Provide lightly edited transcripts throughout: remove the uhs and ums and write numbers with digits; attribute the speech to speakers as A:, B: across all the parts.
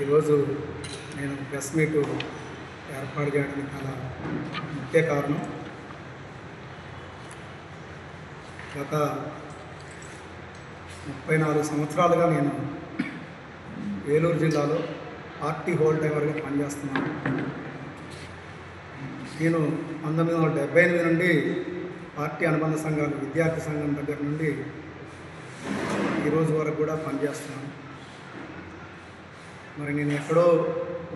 A: ఈరోజు నేను press meet ఏర్పాటు చేయడానికి చాలా ముఖ్య కారణం గత 34 సంవత్సరాలుగా నేను ఏలూరు జిల్లాలో పార్టీ హోల్ టైమర్గా పనిచేస్తున్నాను. నేను 1978 నుండి పార్టీ అనుబంధ సంఘాలు విద్యార్థి సంఘం దగ్గర నుండి ఈరోజు వరకు కూడా పనిచేస్తున్నాను. మరి నేను ఎక్కడో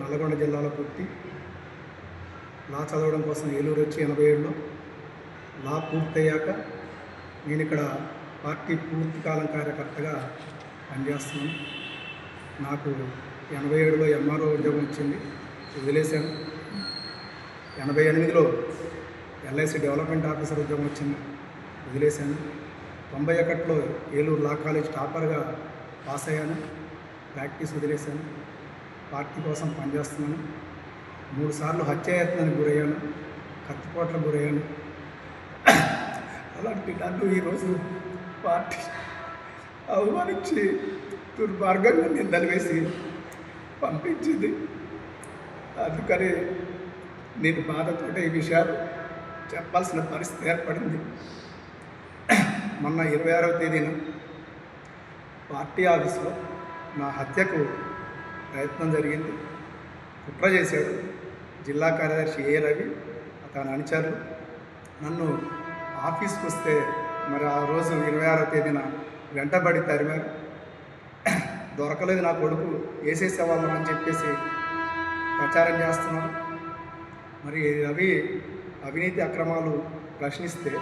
A: నల్లగొండ జిల్లాలో పుట్టి లా చదవడం కోసం ఏలూరు వచ్చి 87లో లా పూర్తయ్యాక నేను ఇక్కడ పార్టీ పూర్తికాలం కార్యకర్తగా పనిచేస్తున్నాను. నాకు 87లో ఎంఆర్ఓ ఉద్యోగం వచ్చింది, వదిలేశాను. 88లో ఎల్ఐసి డెవలప్మెంట్ ఆఫీసర్ ఉద్యోగం వచ్చింది, వదిలేశాను. 91లో ఏలూరు లా కాలేజ్ టాపర్గా పాస్ అయ్యాను, ప్రాక్టీస్ వదిలేశాను. పార్టీ కోసం పనిచేస్తున్నాను. 3 సార్లు హత్యాయత్నానికి గురయ్యాను, కత్తిపోట్లకు గురయ్యాను. అలాంటి నన్ను ఈరోజు పార్టీ అవమానించి దుర్మార్గంగా నిందలు వేసి పంపించింది. అందుకని నేను బాధతో ఈ విషయాలు చెప్పాల్సిన పరిస్థితి ఏర్పడింది. మొన్న 26వ తేదీన పార్టీ ఆఫీసులో నా హత్యకు ప్రయత్నం జరిగింది. కుట్ర చేశాడు జిల్లా కార్యదర్శి ఏ రవి, అతని అనుచరులు. నన్ను ఆఫీస్కి వస్తే మరి ఆ రోజు 26వ తేదీన వెంటబడి తరిమారు. దొరకలేదు నా కొడుకు, వేసేసేవాళ్ళం అని చెప్పేసి ప్రచారం చేస్తున్నాను. మరి రవి అవినీతి అక్రమాలు ప్రశ్నిస్తే,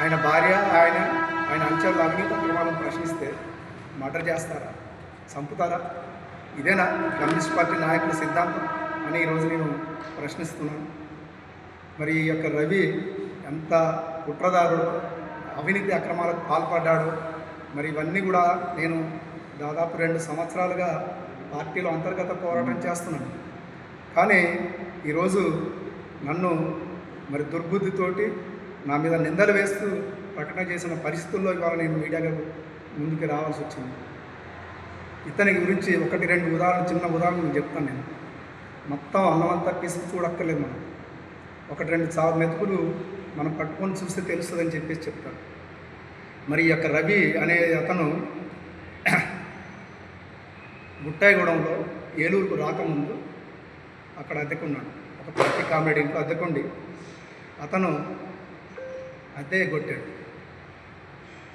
A: ఆయన భార్య ఆయన అనుచరులు అవినీతి అక్రమాలను ప్రశ్నిస్తే మర్డర్ చేస్తారా, చంపుతారా? ఇదేనా కమ్యూనిస్ట్ పార్టీ నాయకుల సిద్ధాంతం అని ఈరోజు నేను ప్రశ్నిస్తున్నాను. మరి ఈ యొక్క రవి ఎంత కుట్రదారుడు, అవినీతి అక్రమాలకు పాల్పడ్డాడు. మరి ఇవన్నీ కూడా నేను దాదాపు 2 సంవత్సరాలుగా పార్టీలో అంతర్గత పోరాటం చేస్తున్నాను. కానీ ఈరోజు నన్ను మరి దుర్బుద్ధితోటి నా మీద నిందలు వేస్తూ ప్రకటన చేసిన పరిస్థితుల్లో ఇవాళ నేను మీడియాగా ముందుకు రావాల్సి వచ్చింది. ఇతని గురించి 1-2 చిన్న ఉదాహరణలు చెప్తాను. నేను మొత్తం అన్నమంతా పిసికి చూడక్కర్లేదు. మనం 1-2 చావు మెతుకులు మనం పట్టుకొని చూస్తే తెలుస్తుందని చెప్పేసి చెప్తాను. మరి ఈ యొక్క రవి అనే అతను గుట్టాయిగూడెంలో ఏలూరుకు రాకముందు అక్కడ అద్దెకున్నాడు. ఒక పార్టీ కామ్రేడ్ ఇంట్లో అద్దెకుండి అతను అద్దె కొట్టాడు.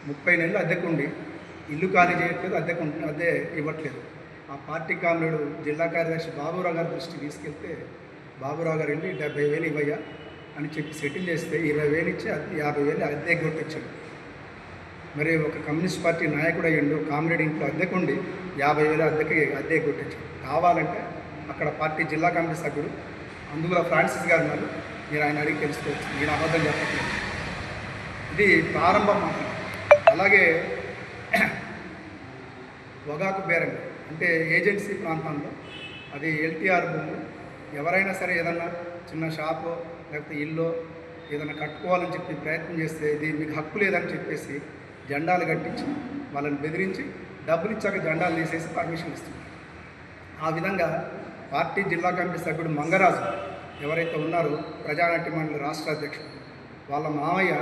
A: 30 నెలలు అద్దెకుండి ఇల్లు ఖాళీ చేయట్లేదు, అద్దె ఇవ్వట్లేదు. ఆ పార్టీ కామ్రేడు జిల్లా కార్యదర్శి బాబురావు గారి దృష్టికి తీసుకెళ్తే బాబురావు గారు వెళ్ళి 70,000 ఇవ్వయ్యా అని చెప్పి సెటిల్ చేస్తే 20,000 ఇచ్చి 50,000 అద్దె కొట్టించాడు. మరి ఒక కమ్యూనిస్ట్ పార్టీ నాయకుడు అయ్యిండు, కామ్రేడ్ ఇంట్లో అద్దెకుండి 50,000 అద్దె కొట్టించాడు. కావాలంటే అక్కడ పార్టీ జిల్లా కమిటీ సభ్యుడు అందులో ఫ్రాన్సిస్ గారు ఉన్నారు, మీరు ఆయన అడిగి తెలుసుకోవచ్చు. నేను అబద్ధం చెప్పట్లేదు. ఇది ప్రారంభం మాత్రం. అలాగే పొగాకు బేరంగా అంటే ఏజెన్సీ ప్రాంతంలో అది ఎల్టీఆర్ భూములు. ఎవరైనా సరే ఏదన్నా చిన్న షాపో లేకపోతే ఇల్లు ఏదైనా కట్టుకోవాలని చెప్పి ప్రయత్నం చేస్తే ఇది మీకు హక్కు లేదని చెప్పేసి జెండాలు కట్టించి వాళ్ళని బెదిరించి డబ్బులు ఇచ్చాక జెండాలు తీసేసి పర్మిషన్ ఇస్తున్నారు. ఆ విధంగా పార్టీ జిల్లా కమిటీ సభ్యుడు మంగరాజు ఎవరైతే ఉన్నారో ప్రజానాట్య మండలి రాష్ట్ర అధ్యక్షుడు, వాళ్ళ మామయ్య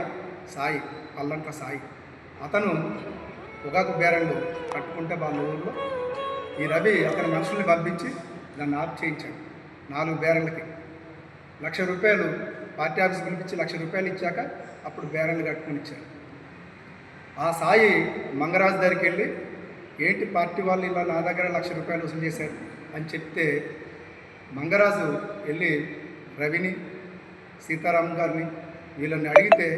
A: సాయి, పల్లంక సాయి, అతను పొగాకు బేరంలో కట్టుకుంటే వాళ్ళ ఊళ్ళో ఈ రవి అతని మనుషుల్ని పంపించి దాన్ని ఆఫ్ చేయించాడు. 4 బేరంలకి ₹1,00,000 పార్టీ ఆఫీస్ పిలిపించి ₹1,00,000 ఇచ్చాక అప్పుడు బేరంలు కట్టుకుని ఇచ్చారు. ఆ సాయి మంగరాజు దగ్గరికి వెళ్ళి, ఏంటి పార్టీ వాళ్ళు ఇలా నా దగ్గర ₹1,00,000 వసూలు చేశారు అని చెప్తే మంగరాజు వెళ్ళి రవిని, సీతారాం గారిని వీళ్ళని అడిగితే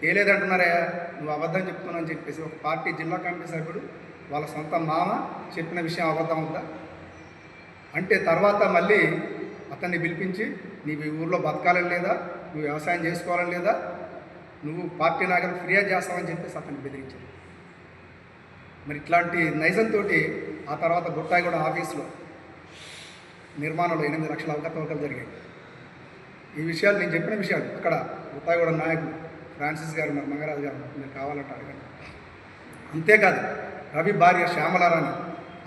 A: తేలేదంటున్నారయ్యా, నువ్వు అబద్ధం చెప్తున్నావు అని చెప్పేసి ఒక పార్టీ జిల్లా కమిటీ సభ్యుడు వాళ్ళ సొంత మామ చెప్పిన విషయం అబద్ధం అవుతా అంటే తర్వాత మళ్ళీ అతన్ని పిలిపించి నీవు ఈ ఊళ్ళో బతకాలని లేదా, నువ్వు వ్యవసాయం చేసుకోవాలని లేదా, నువ్వు పార్టీ నాయకులకు ఫిర్యాదు చేస్తావని చెప్పేసి అతన్ని బెదిరించాడు. మరి ఇట్లాంటి నైజంతో ఆ తర్వాత గుట్టాయిగూడెం ఆఫీసులో నిర్మాణంలో 8 లక్షల అవకతవకలు జరిగాయి. ఈ విషయాలు నేను చెప్పిన విషయాలు అక్కడ గుట్టాయిగూడెం నాయకులు ఫ్రాన్సిస్ గారు ఉన్నారు, మంగరాజు గారు, మీరు కావాలంటే అడగండి. అంతేకాదు రవి భార్య శ్యామలారాణి,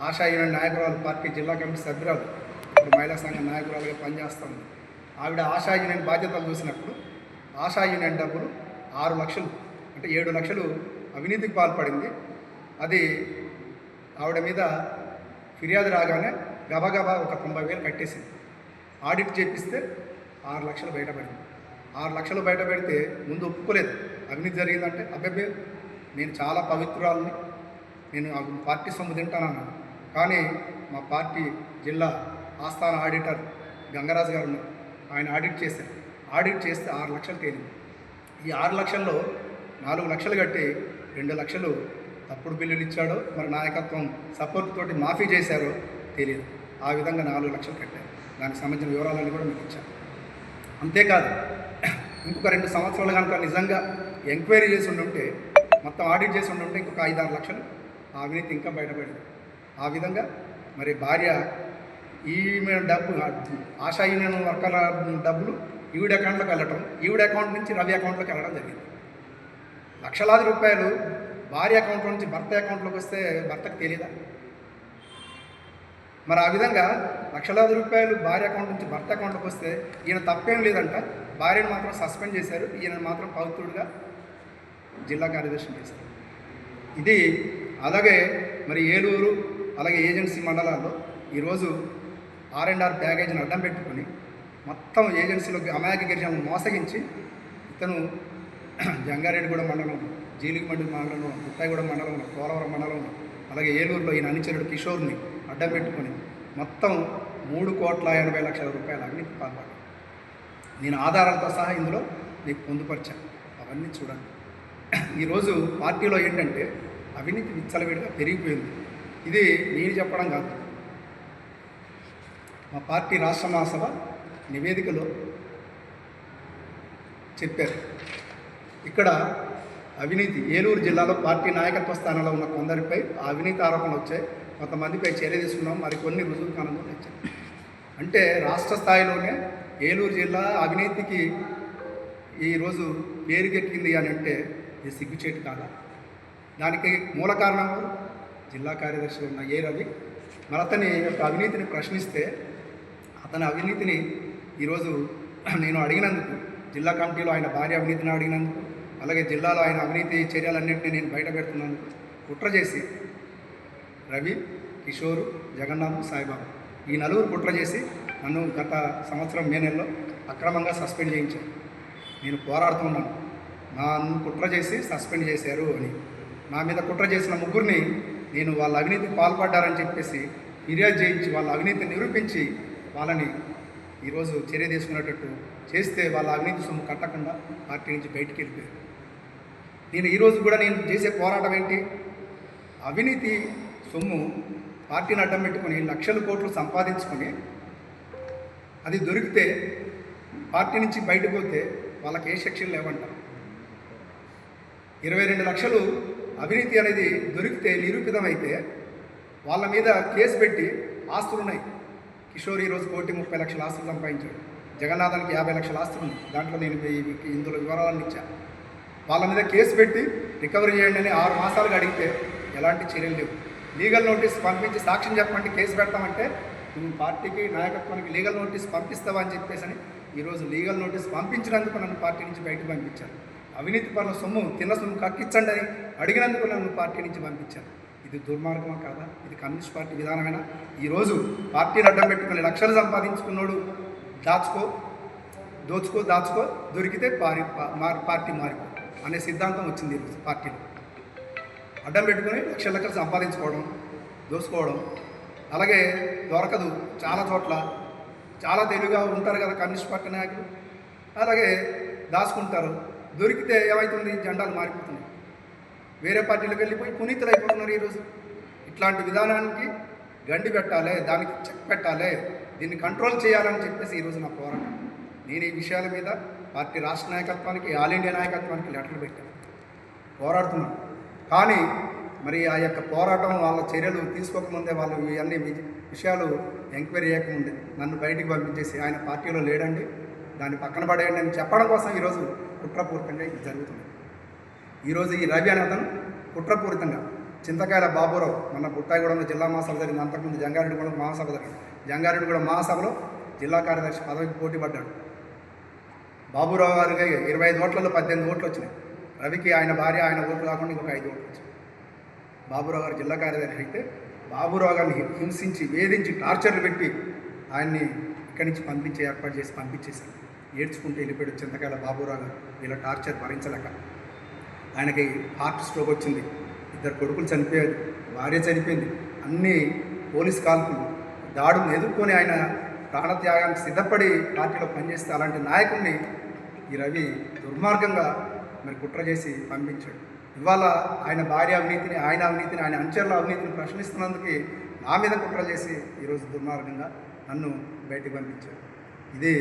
A: ఆశా యూనియన్ నాయకురాలు పార్టీ జిల్లా కమిటీ సభ్యురాలు, ఇప్పుడు మహిళా సంఘం నాయకురాలుగా పనిచేస్తుంది. ఆవిడ ఆశా యూనియన్ బాధ్యతలు చూసినప్పుడు ఆశా యూనియన్ డబ్బులు 6 లక్షలు అంటే 7 లక్షలు అవినీతికి పాల్పడింది. అది ఆవిడ మీద ఫిర్యాదు రాగానే గబగబా ఒక 90,000 కట్టేసింది. ఆడిట్ చేపిస్తే 6 లక్షలు బయటపడింది. 6 లక్షలు బయట పెడితే ముందు ఒప్పుకోలేదు. అవినీతి జరిగిందంటే అబ్బబ్బే నేను చాలా పవిత్రాలని, నేను పార్టీ సొమ్ము తింటానన్నాను. కానీ మా పార్టీ జిల్లా ఆస్థాన ఆడిటర్ గంగరాజు గారు ఉన్నారు, ఆయన ఆడిట్ చేశారు. ఆడిట్ చేస్తే 6 లక్షలు తేలింది. ఈ 6 లక్షల్లో 4 లక్షలు కట్టి 2 లక్షలు తప్పుడు బిల్లులు ఇచ్చాడో మరి నాయకత్వం సపోర్ట్ తోటి మాఫీ చేశారో తెలియదు. ఆ విధంగా 4 లక్షలు కట్టారు. దానికి సంబంధించిన వివరాలన్నీ కూడా మీకు ఇచ్చాను. అంతేకాదు, ఇంకొక 2 సంవత్సరాలు కనుక నిజంగా ఎంక్వైరీ చేసి ఉండుంటే, మొత్తం ఆడిట్ చేసి ఉండుంటే ఇంకొక 5-6 లక్షలు ఆ అవినీతి ఇంకా బయటపడింది. ఆ విధంగా మరి భార్య ఈమె డబ్బు ఆశా యూనియన్ వర్కర్ల డబ్బులు ఈవిడ అకౌంట్లోకి వెళ్ళటం, ఈవిడ అకౌంట్ నుంచి రవి అకౌంట్లోకి వెళ్ళడం జరిగింది. లక్షలాది రూపాయలు భార్య అకౌంట్లో నుంచి భర్త అకౌంట్లోకి వస్తే భర్తకు తెలియదా? మరి ఆ విధంగా లక్షలాది రూపాయలు భార్య అకౌంట్ నుంచి భర్త అకౌంట్లోకి వస్తే ఈయన తప్పేం లేదంట. భార్యను మాత్రం సస్పెండ్ చేశారు, ఈయన మాత్రం పవిత్రుడిగా జిల్లా కార్యదర్శి చేశారు. ఇది అలాగే మరి ఏలూరు అలాగే ఏజెన్సీ మండలాల్లో ఈరోజు R&R ప్యాకేజీని అడ్డం పెట్టుకొని మొత్తం ఏజెన్సీలోకి అమాయక గిరిజనులను మోసగించి ఇతను జంగారెడ్డిగూడ మండలంలో, జీలిగిమండి మండలంలో, ముత్తాయిగూడ మండలంలో, పోలవరం మండలంలో అలాగే ఏలూరులో ఈయన అనుచరుడు కిషోర్ని అడ్డం పెట్టుకొని మొత్తం 3,80,00,000 రూపాయల అవినీతి పాల్పడ్డాడు. నేను ఆధారాలతో సహా ఇందులో మీకు పొందుపరిచాను, అవన్నీ చూడండి. ఈరోజు పార్టీలో ఏంటంటే అవినీతి విచ్చలవిడిగా పెరిగిపోయింది. ఇది నేను చెప్పడం కాదు, మా పార్టీ రాష్ట్ర మహాసభ నివేదికలో చెప్పారు. ఇక్కడ అవినీతి ఏలూరు జిల్లాలో పార్టీ నాయకత్వ స్థానంలో ఉన్న కొందరిపై అవినీతి ఆరోపణలు వచ్చాయి, కొంతమందిపై చర్య తీసుకున్నాం, మరికొన్ని రుజువు కారణంగా తెచ్చాం. అంటే రాష్ట్ర స్థాయిలోనే ఏలూరు జిల్లా అవినీతికి ఈరోజు పేరుకెక్కింది అని అంటే ఇది సిగ్గుచేటు కాదా? దానికి మూల కారణం జిల్లా కార్యదర్శి ఉన్న ఏ రవి. మరి అతని యొక్క అవినీతిని ప్రశ్నిస్తే అతని అవినీతిని ఈరోజు నేను అడిగినందుకు, జిల్లా కమిటీలో ఆయన భార్య అవినీతిని అడిగినందుకు, అలాగే జిల్లాలో ఆయన అవినీతి చర్యలన్నింటినీ నేను బయట పెడుతున్నందుకు కుట్ర చేసి రవి, కిషోరు, జగన్నాథ్, సాయిబాబు ఈ నలుగురు కుట్ర చేసి నన్ను గత సంవత్సరం మే నెలలో అక్రమంగా సస్పెండ్ చేయించారు. నేను పోరాడుతున్నాను, నన్ను కుట్ర చేసి సస్పెండ్ చేశారు అని. నా మీద కుట్ర చేసిన ముగ్గురిని నేను వాళ్ళ అవినీతికి పాల్పడ్డారని చెప్పేసి ఫిర్యాదు చేయించి వాళ్ళ అవినీతిని నిరూపించి వాళ్ళని ఈరోజు చర్య తీసుకునేటట్టు చేస్తే వాళ్ళ అవినీతి సొమ్ము కట్టకుండా పార్టీ నుంచి బయటికి వెళ్ళిపోయారు. నేను ఈరోజు కూడా నేను చేసే పోరాటం ఏంటి? అవినీతి సొమ్ము పార్టీని అడ్డం పెట్టుకొని లక్షల కోట్లు సంపాదించుకొని అది దొరికితే పార్టీ నుంచి బయటకు పోతే వాళ్ళకి ఏ సెక్షన్ లేవంటారు. 22 లక్షలు అవినీతి అనేది దొరికితే నిరూపితమైతే వాళ్ళ మీద కేసు పెట్టి ఆస్తులు ఉన్నాయి. కిషోర్ ఈరోజు 1,30,00,000 ఆస్తులు సంపాదించాడు. జగన్నాథానికి 50 లక్షల ఆస్తులు ఉంది. దాంట్లో నేను ఇందులో వివరాలను ఇచ్చాను. వాళ్ళ మీద కేసు పెట్టి రికవరీ చేయండి అని 6 మాసాలుగా అడిగితే ఎలాంటి చర్యలు లేవు. లీగల్ నోటీస్ పంపించి సాక్ష్యం చెప్పమంటే కేసు పెడతామంటే నువ్వు పార్టీకి నాయకత్వానికి లీగల్ నోటీస్ పంపిస్తావా అని చెప్పేసి అని ఈరోజు లీగల్ నోటీస్ పంపించినందుకు నన్ను పార్టీ నుంచి బయటకు పంపించారు. అవినీతి పనుల సొమ్ము తిన్న సొమ్ము కక్కించండి అని అడిగినందుకు నన్ను పార్టీ నుంచి పంపించారు. ఇది దుర్మార్గమా కాదా? ఇది కమ్యూనిస్ట్ పార్టీ విధానమైనా? ఈరోజు పార్టీని అడ్డం పెట్టుకుని లక్షలు సంపాదించుకున్నాడు దోచుకో దొరికితే పార్టీ మారిపో అనే సిద్ధాంతం వచ్చింది ఈరోజు పార్టీలో. అడ్డం పెట్టుకొని లక్షలు సంపాదించుకోవడం, దోచుకోవడం, అలాగే దొరకదు చాలా చోట్ల. చాలా తెలివిగా ఉంటారు కదా కమ్యూనిస్ట్ పార్టీ నాయకులు, అలాగే దాచుకుంటారు. దొరికితే ఏమవుతుంది? జెండాలు మారిపోతున్నాయి, వేరే పార్టీలకు వెళ్ళిపోయి పునీతులు అయిపోతున్నారు. ఈరోజు ఇట్లాంటి విధానానికి గండి పెట్టాలి, దానికి చెక్ పెట్టాలి, దీన్ని కంట్రోల్ చేయాలని చెప్పేసి ఈరోజు నా పోరాటం. నేను ఈ విషయాల మీద పార్టీ రాష్ట్ర నాయకత్వానికి, ఆల్ ఇండియా నాయకత్వానికి లెటర్లు పెట్టాను, పోరాడుతున్నాను. కానీ మరి ఆ యొక్క పోరాటం వాళ్ళ చర్యలు తీసుకోకముందే, వాళ్ళు ఇవన్నీ విషయాలు ఎంక్వైరీ చేయకముందే నన్ను బయటికి పంపించేసి ఆయన పార్టీలో లేడండి, దాన్ని పక్కన పడేయండి అని చెప్పడం కోసం ఈరోజు కుట్రపూరితంగా ఇది జరుగుతుంది. ఈరోజు ఈ రవి అనే అతను కుట్రపూరితంగా
B: చింతకాయల బాబురావు మన బుట్టాయిగూడెంలో జిల్లా మహాసభ జరిగింది. అంతకుముందు జంగారెడ్డిగూడెం మహాసభ జరిగింది. జంగారెడ్డిగూడెం మహాసభలో జిల్లా కార్యదర్శి పదవికి పోటీ పడ్డాడు. బాబురావు గారికి 25 ఓట్లలో 18 ఓట్లు వచ్చినాయి. రవికి ఆయన భార్య ఆయన ఓట్లు కాకుండా ఇంకొక 5 ఓట్లు వచ్చాయి. బాబురావు గారు జిల్లా కార్యదర్శి అయితే బాబురావు గారిని హింసించి వేధించి టార్చర్లు పెట్టి ఆయన్ని ఇక్కడి నుంచి ఏర్పాటు చేసి పంపించేశారు. ఏడ్చుకుంటూ వెళ్ళిపోయాడు చింతకాయల బాబురావు గారు. వీళ్ళ టార్చర్ భరించలేక ఆయనకి హార్ట్ స్ట్రోక్ వచ్చింది. 2 కొడుకులు చనిపోయారు, భార్య చనిపోయింది. అన్ని పోలీస్ కాల్పులు దాడులను ఎదుర్కొని ఆయన ప్రాణత్యాగానికి సిద్ధపడి పార్టీలో పనిచేస్తే అలాంటి నాయకుడిని ఈ రవి దుర్మార్గంగా మరి కుట్ర చేసి పంపించాడు. ఇవాళ ఆయన భార్య అవినీతిని ఆయన అనుచరుల అవినీతిని ప్రశ్నిస్తున్నందుకు నా మీద కుట్ర చేసి ఈరోజు దుర్మార్గంగా నన్ను బయటికి పంపించారు. ఇది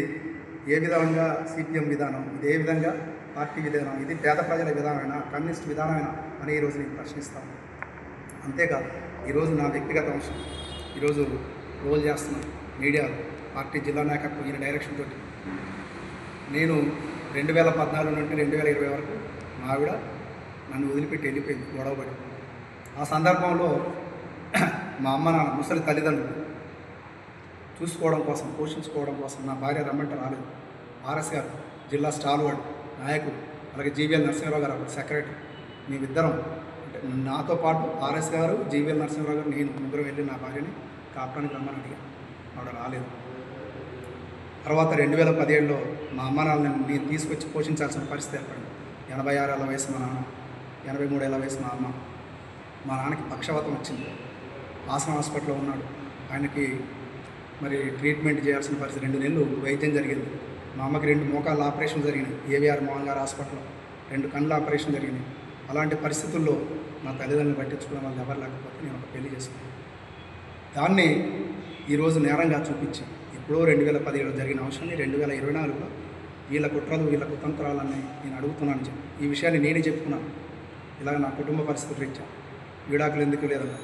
B: ఏ విధంగా సిపిఎం విధానం, ఇది ఏ విధంగా పార్టీ విధానం, ఇది పేద ప్రజల విధానమైనా కమ్యూనిస్ట్ విధానమైనా అని ఈరోజు నేను ప్రశ్నిస్తాను. అంతేకాదు ఈరోజు నా వ్యక్తిగత అంశం ఈరోజు రోల్ చేస్తున్నాను మీడియాలో. పార్టీ జిల్లా నాయకత్వం ఈయన డైరెక్షన్ తోటి నేను 2014 నుండి 2020 వరకు మా ఆవిడ నన్ను వదిలిపెట్టి వెళ్ళిపోయింది గొడవపడి. ఆ సందర్భంలో మా అమ్మ నాన్న ముసలి తల్లిదండ్రులు చూసుకోవడం కోసం పోషించుకోవడం కోసం నా భార్య రమ్మంటే రాలేదు. ఆర్ఎస్ గారు జిల్లా స్టాల్వర్డ్ నాయకుడు, అలాగే జీవీఎల్ నరసింహరావు గారు అప్పుడు సెక్రటరీ, మేమిద్దరం అంటే నాతో పాటు ఆర్ఎస్ గారు, జీవీఎల్ నరసింహరావు గారు, నేను ముగ్గురు వెళ్ళి నా భార్యని కాపురానికి రమ్మని అడిగాను. ఆవిడ రాలేదు. తర్వాత 2017లో మా అమ్మ నాన్నని నేను తీసుకొచ్చి పోషించాల్సిన పరిస్థితి ఏర్పడింది. 86 ఏళ్ళ వయసు మా నాన్న, 83 ఏళ్ళ వయసు మా అమ్మ. మా నాన్నకి పక్షవాతం వచ్చింది. ఆసన హాస్పిటల్లో ఉన్నాడు. ఆయనకి మరి ట్రీట్మెంట్ చేయాల్సిన పరిస్థితి. 2 నెలలు వైద్యం జరిగింది. మా అమ్మకి 2 మోకాళ్ళ ఆపరేషన్ జరిగినాయి ఏవిఆర్ మోహన్ గారు హాస్పిటల్లో, 2 కళ్ళ ఆపరేషన్ జరిగినాయి. అలాంటి పరిస్థితుల్లో నా తల్లిదండ్రులు పట్టించుకోవడం వల్ల ఎవరు లేకపోతే నేను ఒక పెళ్లి చేసుకున్నాను. దాన్ని ఈరోజు నేరంగా చూపించి ఎప్పుడో 2017లో జరిగిన అంశాన్ని 2024లో వీళ్ళ కుట్రలు వీళ్ళ కుతంత్రాలన్నీ నేను అడుగుతున్నాను చెప్పి ఈ విషయాన్ని నేనే చెప్పుకున్నాను. ఇలాగ నా కుటుంబ పరిస్థితులు రీత్యా విడాకులు ఎందుకు లేదన్నా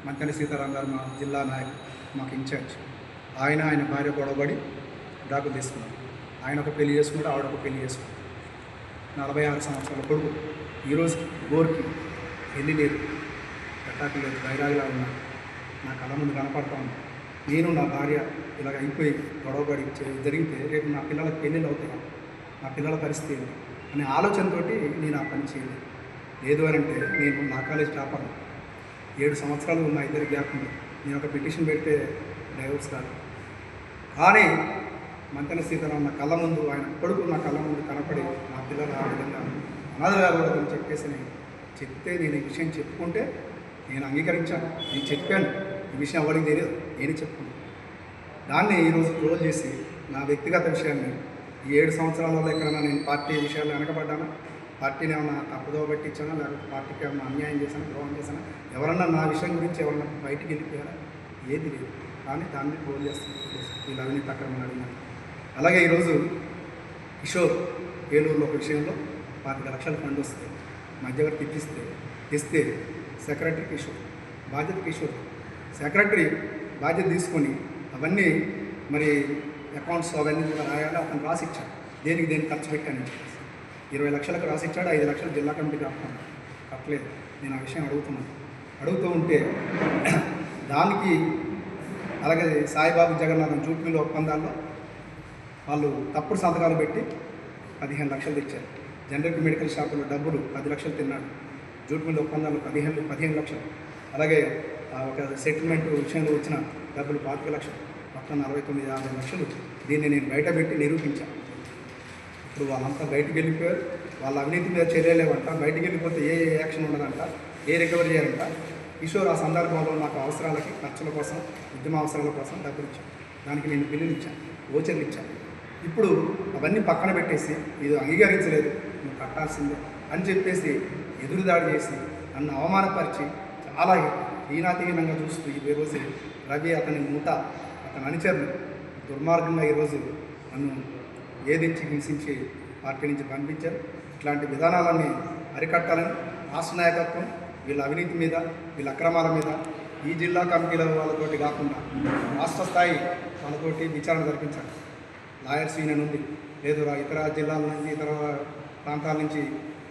B: మంతెన సీతారాం గారు మా జిల్లా నాయకుడు, మాకు ఇన్ఛార్జ్, ఆయన భార్య గొడవపడి విడాకులు తీసుకున్నారు. ఆయన ఒక పెళ్లి చేసుకుంటే ఆవిడ ఒక పెళ్లి చేసుకున్నారు. 46 సంవత్సరాల కొడుకు ఈరోజు గోర్కి పెళ్లి లేదు, పెట్టాకు లేదు, వైరాగిలా ఉన్నా నా కళ్ళ ముందు కనపడతా ఉన్నా. నేను నా భార్య ఇలాగ అయిపోయి గొడవపడి జరిగితే రేపు నా పిల్లలకు పెళ్ళిళ్ళు అవుతాయి, నా పిల్లల పరిస్థితి ఏంటి అనే ఆలోచనతోటి నేను ఆ పని చేయలేదు. లేదు అని అంటే నేను నా కాలేజ్ టాపర్, 7 సంవత్సరాలు మా ఇద్దరి గ్యాప్ ఉంది. నేను ఒక పిటిషన్ పెడితే డైవర్స్ కాదు. కానీ మంతెన సీతారాం నా కళ్ళ ముందు, ఆయన కొడుకు నా కళ్ళ ముందు కనపడి నా పిల్లలు ఆ విధంగా అనాథలుగా కూడా చెప్పేసి చెప్తే నేను ఈ విషయం చెప్పుకుంటే నేను అంగీకరించాను. నేను చెప్పాను, ఈ విషయం ఎవరికి తెలియదు, నేను చెప్పుకున్నాను. దాన్ని ఈరోజు క్లోజ్ చేసి నా వ్యక్తిగత విషయాన్ని ఈ 7 సంవత్సరాలలో ఎక్కడైనా నేను పార్టీ విషయాల్లో వెనకబడ్డాను, పార్టీని ఏమైనా తప్పుదోవ పెట్టించానా, లేకపోతే పార్టీకి ఏమైనా అన్యాయం చేశానా, ద్రోహం చేశానా, ఎవరన్నా నా విషయం గురించి ఎవరన్నా బయటికి వెళ్ళిపోయారా, ఏది లేదు. కానీ దాన్ని క్లోజ్ చేస్తాను వీళ్ళు అవినీతి అక్రమాలు అడిగినాను. అలాగే ఈరోజు కిషోర్ ఏలూరులో ఒక విషయంలో 25 లక్షల ఫండ్ వస్తే మధ్యవర్తి ఇస్తే సెక్రటరీ కిషోర్, బాధ్యత కిషోర్, సెక్రటరీ బాధ్యత తీసుకొని అవన్నీ మరి అకౌంట్స్ అవన్నీ కూడా రాయాలి. అతను రాసిచ్చాడు, దేనికి ఖర్చు పెట్టాను 20 లక్షలకు రాసిచ్చాడు. 5 లక్షలు జిల్లా కమిటీకి కట్టలేదు. నేను ఆ విషయం అడుగుతూ ఉంటే దానికి అలాగే సాయిబాబు జగన్నాథం జూట్మిల్ ఒప్పందాల్లో వాళ్ళు తప్పుడు సంతకాలు పెట్టి 15 లక్షలు తెచ్చారు. జనరిక్ మెడికల్ షాపులో డబ్బులు 10 లక్షలు తిన్నాడు. జూట్మిల్ ఒప్పందాలు 15 లక్షలు. అలాగే ఒక సెటిల్మెంట్ విషయంలో వచ్చిన డబ్బులు 25 లక్షలు, మొత్తం 49-50 లక్షలు. దీన్ని నేను బయటపెట్టి నిరూపించాను. ఇప్పుడు వాళ్ళంతా బయటికి వెళ్ళిపోయారు. వాళ్ళ అవినీతి మీద చర్యలేవంట. బయటికి వెళ్ళిపోతే ఏ యాక్షన్ ఉండదంట, ఏ రికవరీ చేయాలంట. కిషోర్ ఆ సందర్భంలో నాకు అవసరాలకి, ఖర్చుల కోసం, ఉద్యమ అవసరాల కోసం డబ్బులు ఇచ్చాను. దానికి నేను బిల్లులు ఇచ్చాను, ఓచర్లు ఇచ్చాను. ఇప్పుడు అవన్నీ పక్కన పెట్టేసి ఇది అంగీకరించలేదు, నువ్వు కట్టాల్సిందే అని చెప్పేసి ఎదురుదాడి చేసి నన్ను అవమానపరిచి చాలా హీనాతీహీనంగా చూస్తూ ఈరోజు రవి అతని అతని అనుచరులు దుర్మార్గంగా ఈరోజు నన్ను వేధించి హింసించి పార్టీ నుంచి పంపించారు. ఇట్లాంటి విధానాలన్నీ అరికట్టాలని రాష్ట్ర నాయకత్వం వీళ్ళ అవినీతి మీద, వీళ్ళ అక్రమాల మీద ఈ జిల్లా కమిటీల వాళ్ళతోటి కాకుండా రాష్ట్ర స్థాయి వాళ్ళతోటి విచారణ జరిపించాలి. లాయర్స్ యూనియన్ ఉంది, లేదు ఇతర జిల్లాల నుంచి, ఇతర ప్రాంతాల నుంచి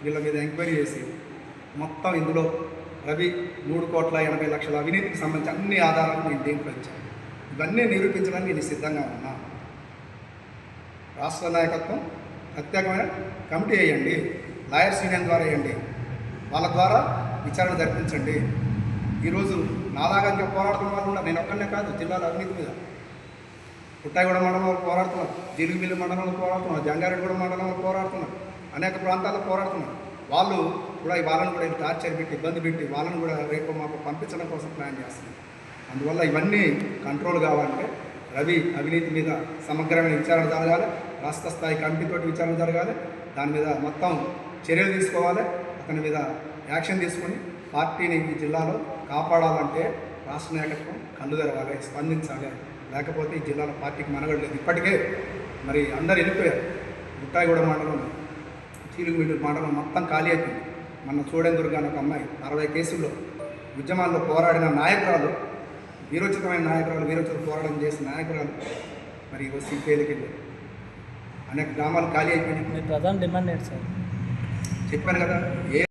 B: వీళ్ళ మీద ఎంక్వైరీ చేసి మొత్తం ఇందులో రవి 3,80,00,000 అవినీతికి సంబంధించి అన్ని ఆధారాలు నేను దీంట్లో ఇచ్చాను. ఇవన్నీ నిరూపించడానికి నేను సిద్ధంగా ఉన్నా. రాష్ట్ర నాయకత్వం ప్రత్యేకమైన కమిటీ వేయండి, లాయర్స్ యూనియన్ ద్వారా వేయండి, వాళ్ళ ద్వారా విచారణ జరిపించండి. ఈరోజు నాలాగా ఇంకా పోరాడుతున్న వాళ్ళు ఉన్నారు. నేను ఒక్కనే కాదు, జిల్లాలో అవినీతి మీద పుట్టాయిగూడ మండలంలో పోరాడుతున్నారు, జిలుగుమిల్లి మండలంలో పోరాడుతున్నారు, జంగారెడ్డిగూడ మండలంలో పోరాడుతున్నారు, అనేక ప్రాంతాల్లో పోరాడుతున్నారు. వాళ్ళు కూడా వాళ్ళని కూడా టార్చర్ పెట్టి ఇబ్బంది పెట్టి వాళ్ళని కూడా రేపు మాకు పంపించడం కోసం ప్లాన్ చేస్తున్నారు. అందువల్ల ఇవన్నీ కంట్రోల్ కావాలంటే రవి అవినీతి మీద సమగ్రమైన విచారణ జరగాలి, రాష్ట్ర స్థాయి కమిటీతోటి విచారణ జరగాలి, దాని మీద మొత్తం చర్యలు తీసుకోవాలి, అతని మీద యాక్షన్ తీసుకొని పార్టీని ఈ జిల్లాలో కాపాడాలంటే రాష్ట్ర నాయకత్వం కళ్ళు తెరవాలి, స్పందించాలి. లేకపోతే ఈ జిల్లాలో పార్టీకి మనగడలేదు. ఇప్పటికే మరి అందరు వెళ్ళిపోయారు. గుట్టాయిగూడ మండలం, చీలుగుమిల్లి మండలం మొత్తం ఖాళీ అయిపోయింది. మన చూడెం దుర్గా అనే ఒక అమ్మాయి 60 కేసుల్లో ఉద్యమాల్లో పోరాడిన నాయకురాలు, వీరోచితమైన నాయకురాలు, వీరోచిత పోరాటం చేసిన నాయకురాలు మరి సిపిఐలకి వెళ్ళారు. అనేక గ్రామాలు ఖాళీ అయిపోయినాయి.
C: మీ ప్రధాన డిమాండ్ ఏంటి సార్?
B: చెప్పాను కదా, ఏ